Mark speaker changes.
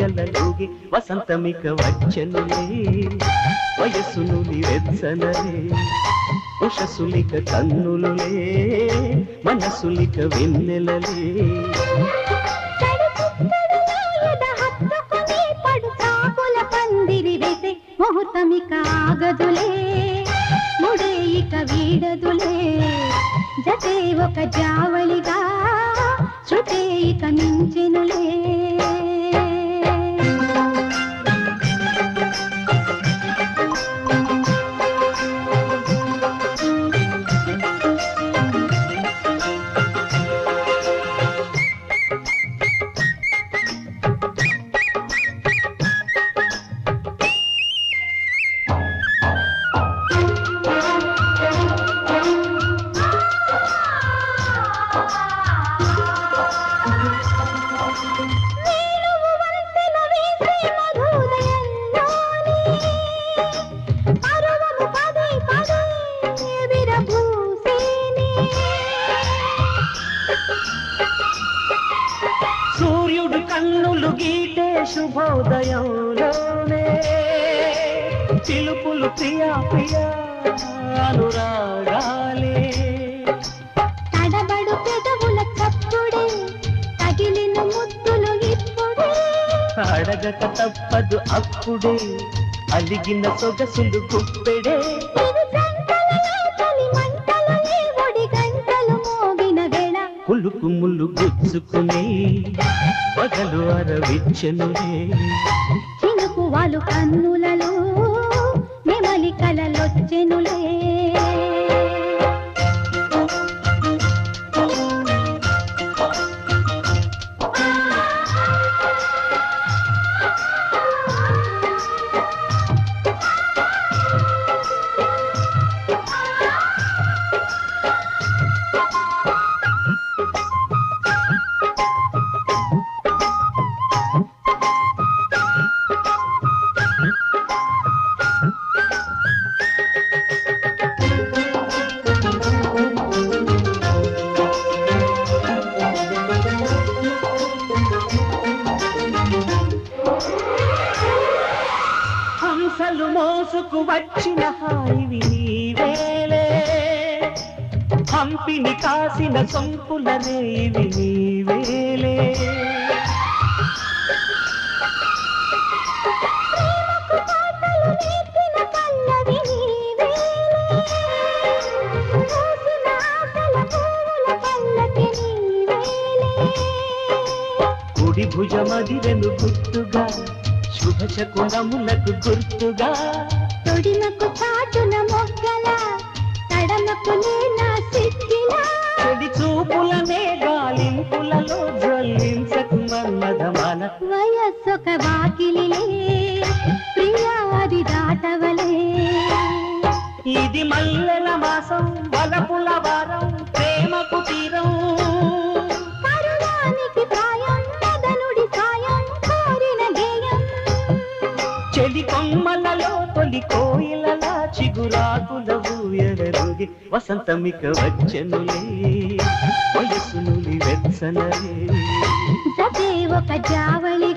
Speaker 1: ఉయ్యలలోగి వసంతమిక వచ్చనులే వయస్సునులి వెచ్చనలే ఉషసులిక కన్నులులే మనసులిక వెన్నెలలే
Speaker 2: ముహూర్తమిక ఆగదులే ముడే ఇక వీడదులే జతే ఒక జావళిగా శృతే ఇక మించెనులే
Speaker 1: సూర్యుడు కన్నులు గీటే శుభోదయంలోనే చిలుపులు ప్రియా ప్రియా అనురాగాలే
Speaker 2: తడబడు పెదవుల చప్పుడే తగిలిన ముద్దులు ఇప్పుడే
Speaker 1: అడగక తప్పదు అప్పుడే అలిగిన సొగసులు గుప్పెడే కులుకు ముళ్ళు గుచ్చుకుని పగలు అరవిచ్చనులే
Speaker 2: చినుకు వాళ్ళు కన్నులలో నెమలి కలలొచ్చెనులే
Speaker 1: హంసలు మోసుకు వచ్చిన హాయివి నీవేలే హంపిని కాసిన సొంపుల రేవి నీవేలే కుడి భుజమదిరెను గుర్తుగా శుభశకునములకు గుర్తుగా
Speaker 2: తొడిమకు చాటున మొగ్గల తడమకు నా సిక్కిలా
Speaker 1: చెడి చూపులనే గాలింపులలో జ్వలించకు మన్మధమాల
Speaker 2: వయస్సొక వాకిలిలే ప్రియాది దాటవలే
Speaker 1: ఇది మల్లెల మాసం వలపుల వారం ప్రేమకు తీరం
Speaker 2: పరువానికి ప్రాయం మదనుడి సాయం కోరిన గేయం
Speaker 1: చెలి కొమ్మలలో తొలి కోయిలలా చిగురాకుల ఊయలరుగి వసంతమిక వచ్చనులే వయస్సునులి వెచ్చనలే
Speaker 2: జతే ఒక జావళి